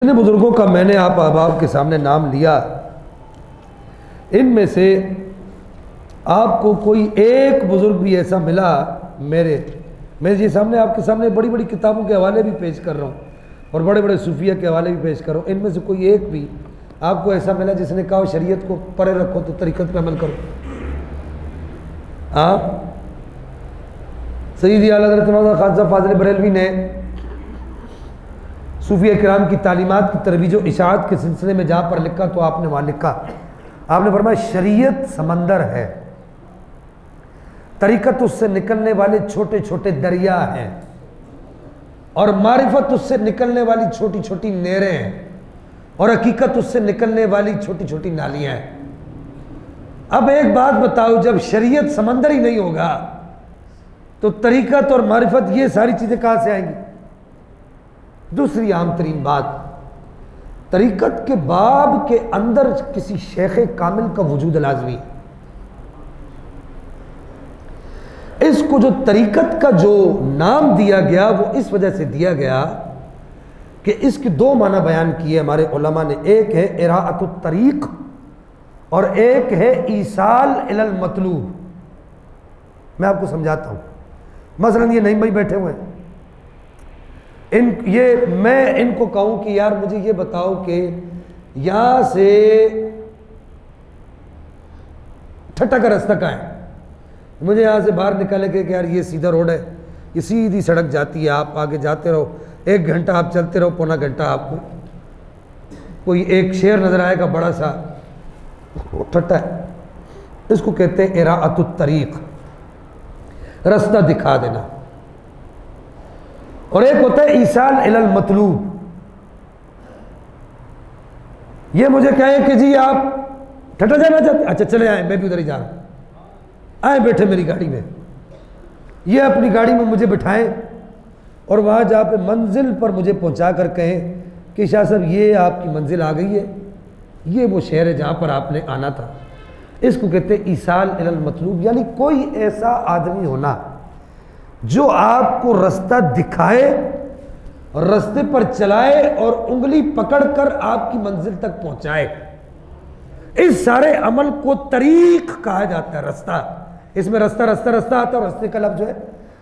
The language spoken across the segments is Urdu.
جتنے بزرگوں کا میں نے آپ احباب کے سامنے نام لیا، ان میں سے آپ کو کوئی ایک بزرگ بھی ایسا ملا، میں یہ سامنے آپ کے سامنے بڑی بڑی کتابوں کے حوالے بھی پیش کر رہا ہوں اور بڑے بڑے صوفیہ کے حوالے بھی پیش کر رہا ہوں، ان میں سے کوئی ایک بھی آپ کو ایسا ملا جس نے کہا شریعت کو پرے رکھو تو طریقت پہ عمل کرو؟ آپ سیدی اعلیٰ حضرت مولانا خواجہ صاحب فاضل بریلوی نے صوفیہ کرام کی تعلیمات کی ترویج و اشاعت کے سلسلے میں جہاں پر لکھا تو آپ نے وہاں لکھا، آپ نے فرمایا شریعت سمندر ہے، طریقت اس سے نکلنے والے چھوٹے چھوٹے دریا ہیں، اور معرفت اس سے نکلنے والی چھوٹی چھوٹی نہریں ہیں، اور حقیقت اس سے نکلنے والی چھوٹی چھوٹی نالیاں ہیں۔ اب ایک بات بتاؤ، جب شریعت سمندر ہی نہیں ہوگا تو طریقت اور معرفت یہ ساری چیزیں کہاں سے آئیں گی؟ دوسری عام ترین بات، طریقت کے باب کے اندر کسی شیخ کامل کا وجود لازمی ہے۔ اس کو جو طریقت کا جو نام دیا گیا وہ اس وجہ سے دیا گیا کہ اس کے دو معنی بیان کیے ہمارے علماء نے، ایک ہے اراءۃ الطریق اور ایک ہے ایصال الی المطلوب۔ میں آپ کو سمجھاتا ہوں، مثلا یہ نعیم بھائی بیٹھے ہوئے ہیں، میں ان کو کہوں کہ یار مجھے یہ بتاؤ کہ یہاں سے ٹھٹا کا راستہ کہاں ہے، مجھے یہاں سے باہر نکالے کہ یار یہ سیدھا روڈ ہے، یہ سیدھی سڑک جاتی ہے، آپ آگے جاتے رہو، 1 گھنٹہ آپ چلتے رہو، پونا گھنٹہ آپ کو کوئی ایک شیر نظر آئے گا بڑا سا، وہ ٹھٹا ہے، اس کو کہتے ہیں اراءۃ الطریق، راستہ دکھا دینا۔ اور ایک ہوتا ہے ایصال الی المطلوب، یہ مجھے کہیں کہ جی آپ ٹھٹا جانا چاہتے ہیں، اچھا چلے آئیں، میں بھی ادھر ہی جا رہا ہوں، آئیں بیٹھے میری گاڑی میں، یہ اپنی گاڑی میں مجھے بٹھائیں اور وہاں جہاں پہ منزل پر مجھے پہنچا کر کہیں کہ شاہ صاحب یہ آپ کی منزل آ گئی ہے، یہ وہ شہر ہے جہاں پر آپ نے آنا تھا۔ اس کو کہتے ہیں ایصال الی المطلوب، یعنی کوئی ایسا آدمی ہونا جو آپ کو راستہ دکھائے اور راستے پر چلائے اور انگلی پکڑ کر آپ کی منزل تک پہنچائے۔ اس سارے عمل کو طریق کہا جاتا ہے، راستہ، اس میں راستہ آتا ہے، اور راستے کا لفظ جو ہے،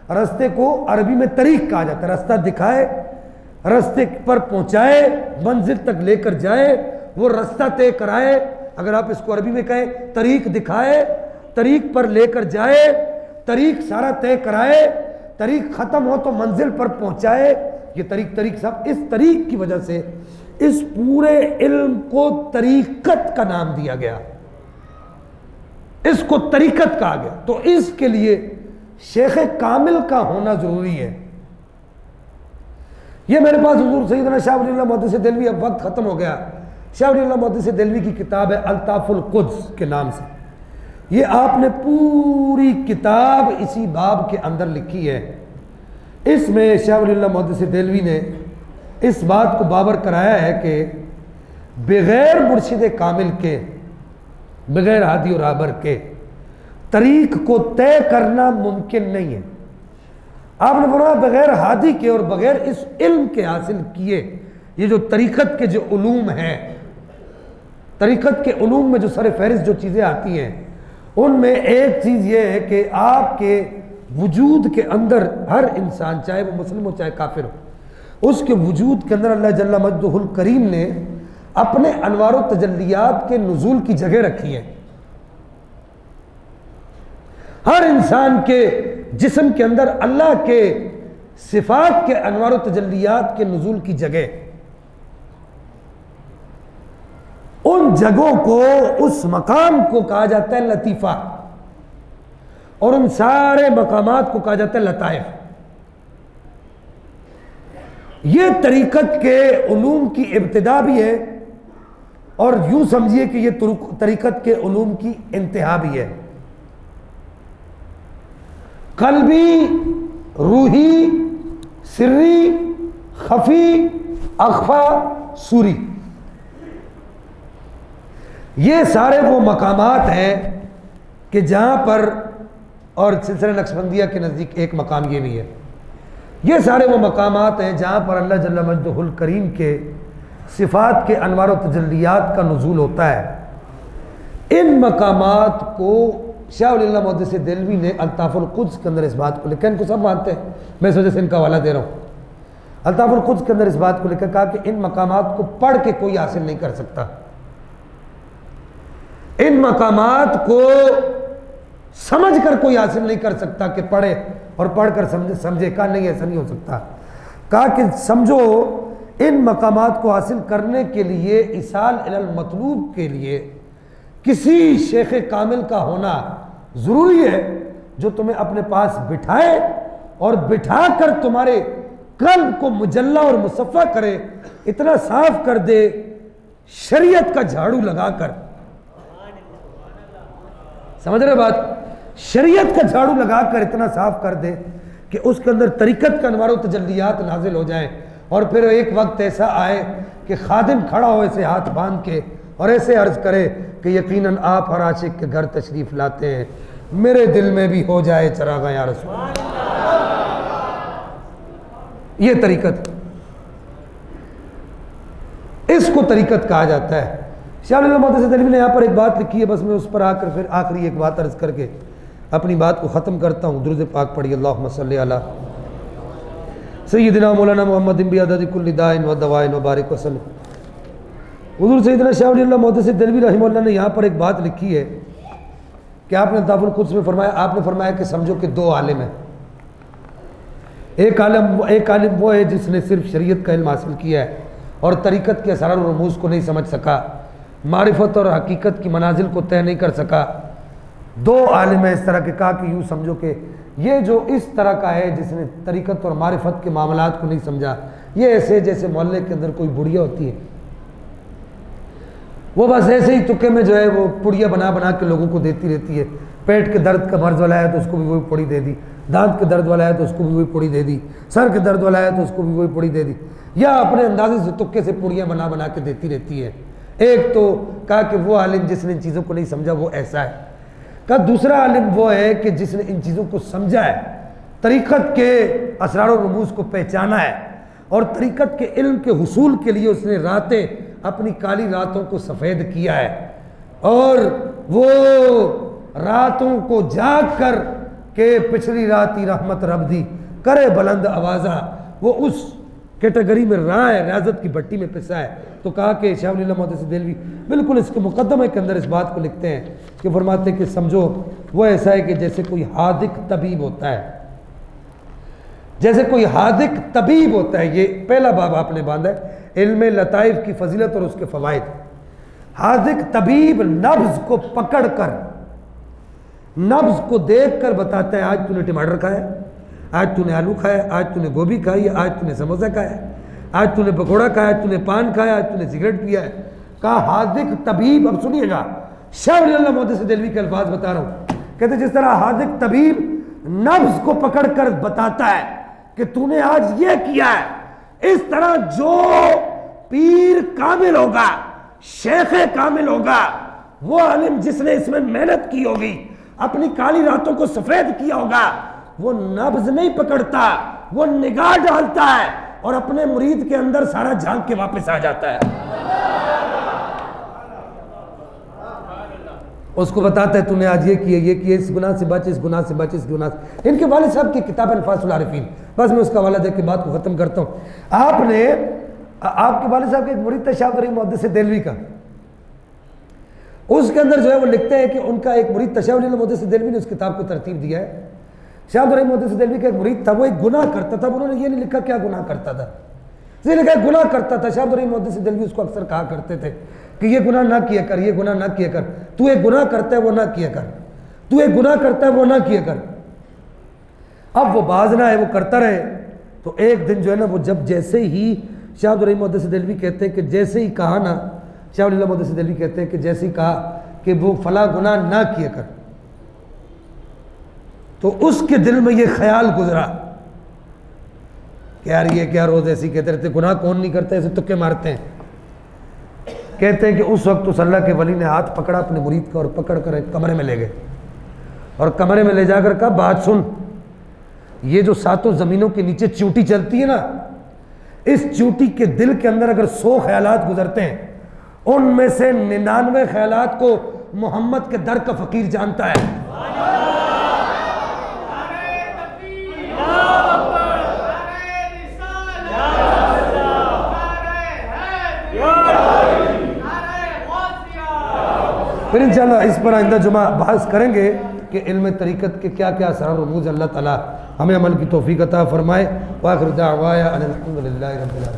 راستے کو عربی میں طریق کہا جاتا ہے، راستہ دکھائے، راستے پر پہنچائے، منزل تک لے کر جائے، وہ راستہ طے کرائے۔ اگر آپ اس کو عربی میں کہیں طریق دکھائے، طریق پر لے کر جائے، طریق سارا طے کرائے، طریق ختم ہو تو منزل پر پہنچائے، یہ طریق صاحب، اس طریق کی وجہ سے اس پورے علم کو طریقت کا نام دیا گیا، اس کو طریقت کہا گیا۔ تو اس کے لیے شیخ کامل کا ہونا ضروری ہے۔ یہ میرے پاس حضور سیدنا شاہ ولی اللہ محدث دہلوی، اب وقت ختم ہو گیا، شاہ ولی اللہ محدث دہلوی کی کتاب ہے الطاف القدس کے نام سے، یہ آپ نے پوری کتاب اسی باب کے اندر لکھی ہے۔ اس میں شاہ ولی اللہ محدث دہلوی نے اس بات کو بابر کرایا ہے کہ بغیر مرشد کامل کے، بغیر ہادی و رہبر کے طریق کو طے کرنا ممکن نہیں ہے۔ آپ نے فرمایا بغیر ہادی کے اور بغیر اس علم کے حاصل کیے، یہ جو طریقت کے جو علوم ہیں، طریقت کے علوم میں جو سر فہرست جو چیزیں آتی ہیں، ان میں ایک چیز یہ ہے کہ آپ کے وجود کے اندر ہر انسان، چاہے وہ مسلم ہو چاہے کافر ہو، اس کے وجود کے اندر اللہ جل مجدہ الکریم نے اپنے انوار و تجلیات کے نزول کی جگہ رکھی ہے۔ ہر انسان کے جسم کے اندر اللہ کے صفات کے انوار و تجلیات کے نزول کی جگہ، ان جگہوں کو، اس مقام کو کہا جاتا ہے لطیفہ، اور ان سارے مقامات کو کہا جاتا ہے لطائف۔ یہ طریقت کے علوم کی ابتدا بھی ہے، اور یوں سمجھیے کہ یہ طریقت کے علوم کی انتہا بھی ہے۔ قلبی، روحی، سری، خفی، اخفا، سوری، یہ سارے وہ مقامات ہیں کہ جہاں پر، اور سلسلہ نقشبندیہ کے نزدیک ایک مقام یہ بھی ہے، یہ سارے وہ مقامات ہیں جہاں پر اللہ جل مجدہ الکریم کے صفات کے انوار و تجلیات کا نزول ہوتا ہے، ان مقامات کو شاہ ولی اللہ محدث دہلوی نے الطاف القدس کے اندر اس بات کو لکھا، ان کو سب مانتے ہیں، میں اس وجہ سے ان کا حوالہ دے رہا ہوں۔ الطاف القدس کے اندر اس بات کو لکھا، کہا کہ ان مقامات کو پڑھ کے کوئی حاصل نہیں کر سکتا، ان مقامات کو سمجھ کر کوئی حاصل نہیں کر سکتا کہ پڑھے اور پڑھ کر سمجھے، کہا نہیں ایسا نہیں ہو سکتا، کہا کہ سمجھو ان مقامات کو حاصل کرنے کے لیے ایصال الی المطلوب کے لیے کسی شیخ کامل کا ہونا ضروری ہے جو تمہیں اپنے پاس بٹھائے اور بٹھا کر تمہارے قلب کو مجلہ اور مصفہ کرے، اتنا صاف کر دے شریعت کا جھاڑو لگا کر، سمجھ رہے بات، شریعت کا جھاڑو لگا کر اتنا صاف کر دے کہ اس کے اندر طریقت کا انوار و تجلیات نازل ہو جائیں، اور پھر ایک وقت ایسا آئے کہ خادم کھڑا ہو ایسے ہاتھ باندھ کے اور ایسے عرض کرے کہ یقیناً آپ ہر عاشق کے گھر تشریف لاتے ہیں، میرے دل میں بھی ہو جائے چراغاں یا رسول اللہ۔ یہ طریقت، اس کو طریقت کہا جاتا ہے۔ شاہ ولی اللہ محدث دہلوی نے یہاں پر ایک بات لکھی ہے، بس میں اس پر آ کر پھر آخری ایک بات عرض کر کے اپنی بات کو ختم کرتا ہوں۔ درود پاک پڑھی، اللہم صلی علی سیدنا مولانا محمد بعدد کل داء و دواء و بارک وسلم۔ حضور سیدنا شاہ ولی اللہ محدث دہلوی رحمہ اللہ نے یہاں پر ایک بات لکھی ہے کہ آپ نے الطاف القدس میں فرمایا، آپ نے فرمایا کہ سمجھو کہ دو عالم ہیں، ایک عالم وہ ہے جس نے صرف شریعت کا علم حاصل کیا ہے اور طریقت کے اسرار و رموز کو نہیں سمجھ سکا، معرفت اور حقیقت کی منازل کو طے نہیں کر سکا۔ دو عالم ہیں اس طرح کے، کہا کہ یوں سمجھو کہ یہ جو اس طرح کا ہے جس نے طریقت اور معرفت کے معاملات کو نہیں سمجھا، یہ ایسے جیسے محلے کے اندر کوئی بڑھیا ہوتی ہے، وہ بس ایسے ہی تکے میں جو ہے وہ پڑیا بنا بنا کے لوگوں کو دیتی رہتی ہے، پیٹ کے درد کا مرض والا ہے تو اس کو بھی وہی پڑی دے دی، دانت کے درد والا ہے تو اس کو بھی وہی پڑی دے دی، سر کے درد والا ہے تو اس کو بھی وہی پڑی دے دی، یا اپنے اندازے سے تکے سے پڑیاں بنا بنا کے دیتی رہتی ہے۔ ایک تو کہا کہ وہ عالم جس نے ان چیزوں کو نہیں سمجھا وہ ایسا ہے، کہا دوسرا عالم وہ ہے کہ جس نے ان چیزوں کو سمجھا ہے، طریقت کے اسرار و رموز کو پہچانا ہے، اور طریقت کے علم کے حصول کے لیے اس نے راتیں اپنی کالی راتوں کو سفید کیا ہے، اور وہ راتوں کو جاگ کر کہ پچھلی راتی رحمت رب دی کرے بلند آوازہ، وہ اس کیٹیگری میں رہا ہے، ریاضت کی بٹی میں پسا ہے۔ تو کہا کہ شاہ ولی اللہ محدث دہلوی بالکل اس کے مقدمے کے اندر اس بات کو لکھتے ہیں کہ فرماتے ہیں کہ سمجھو وہ ایسا ہے کہ جیسے کوئی حاذق طبیب ہوتا ہے، جیسے کوئی حاذق طبیب ہوتا ہے۔ یہ پہلا باب آپ نے باندھا ہے، علم لطائف کی فضیلت اور اس کے فوائد۔ حاذق طبیب نبض کو پکڑ کر، نبض کو دیکھ کر بتاتا ہے آج تو نے ٹماٹر کھایا ہے، آج تو نے آلو کھایا ہے، آج تو نے گوبھی کھائی ہے، آج تو نے سموسہ کھایا ہے، آج تو نے پکوڑا کھایا ہے، آج تو نے پان کھایا، آج تو نے سگریٹ پیا ہے۔ کہا حاذق طبیب، اب سنیے گا شاہ ولی اللہ محدث دہلوی کے الفاظ بتا رہا ہوں، کہتے جس طرح حاذق طبیب نبض کو پکڑ کر بتاتا ہے کہ تو نے آج یہ کیا ہے، اس طرح جو پیر کامل ہوگا، شیخ کامل ہوگا، وہ عالم جس نے اس میں محنت کی ہوگی، اپنی کالی راتوں کو سفید کیا ہوگا، وہ نبض نہیں پکڑتا، وہ نگاہ ڈالتا ہے اور اپنے مرید کے اندر سارا جھانک کے واپس آ جاتا ہے، اس کو بتاتا ہے تو نے آج یہ کیا، یہ کیا، اس گناہ سے بچ، اس گناہ سے بچ، اس گناہ سے۔ ان کے والد صاحب کی کتاب انفاس العارفین، بس میں اس کا حوالہ دے کے بات کو ختم کرتا ہوں۔ آپ کے والد صاحب کے ایک مرید تھا شاہ ولی محدث دہلوی کا، اس کے اندر جو ہے وہ لکھتے ہیں کہ ان کا ایک مرید تھا، شاہ ولی محدث دہلوی نے اس کتاب کو ترتیب دیا ہے۔ شاہ ولی محدث دہلوی کا ایک مرید تھا، وہ ایک گناہ کرتا تھا، انہوں نے یہ نہیں لکھا کیا گناہ کرتا تھا، یہ لکھا ہے گناہ کرتا تھا۔ شاہ ولی محدث دہلوی اس کو اکثر کہا کرتے تھے کہ یہ گناہ نہ کیا کر، یہ گناہ نہ کیا کر، تو ایک گناہ کرتا ہے وہ نہ کیا کر، تو ایک گناہ کرتا ہے وہ نہ کیا کر۔ اب وہ باز نہ ہے، وہ کرتا رہے، تو ایک دن جو ہے نا وہ جب جیسے ہی شاہ ولی محدث دہلوی کہتے ہیں کہ جیسے ہی کہا نا، شاہ ولی محدث دہلوی کہتے ہیں کہ جیسے ہی کہا کہ وہ فلاں گناہ نہ کیا کر، تو اس کے دل میں یہ خیال گزرا کہ یار یہ کیا روز ایسی کہتے رہتے، گناہ کون نہیں کرتا، ایسے تکے مارتے ہیں۔ کہتے ہیں کہ اس وقت اس اللہ کے ولی نے ہاتھ پکڑا اپنے مرید کا اور پکڑ کر ایک کمرے میں لے گئے، اور کمرے میں لے جا کر کہا بات سن، یہ جو ساتوں زمینوں کے نیچے چیوٹی چلتی ہے نا، اس چونٹی کے دل کے اندر اگر 100 خیالات گزرتے ہیں، ان میں سے 99 خیالات کو محمد کے در کا فقیر جانتا ہے۔ پھر انشاءاللہ اس پر آئندہ جمعہ بحث کریں گے کہ علم طریقت کے کیا کیا اسرار و رموز، اللہ تعالی ہمیں عمل کی توفیق عطا فرمائے۔ وآخر دعوایا ان الحمد للہ رب العالمین۔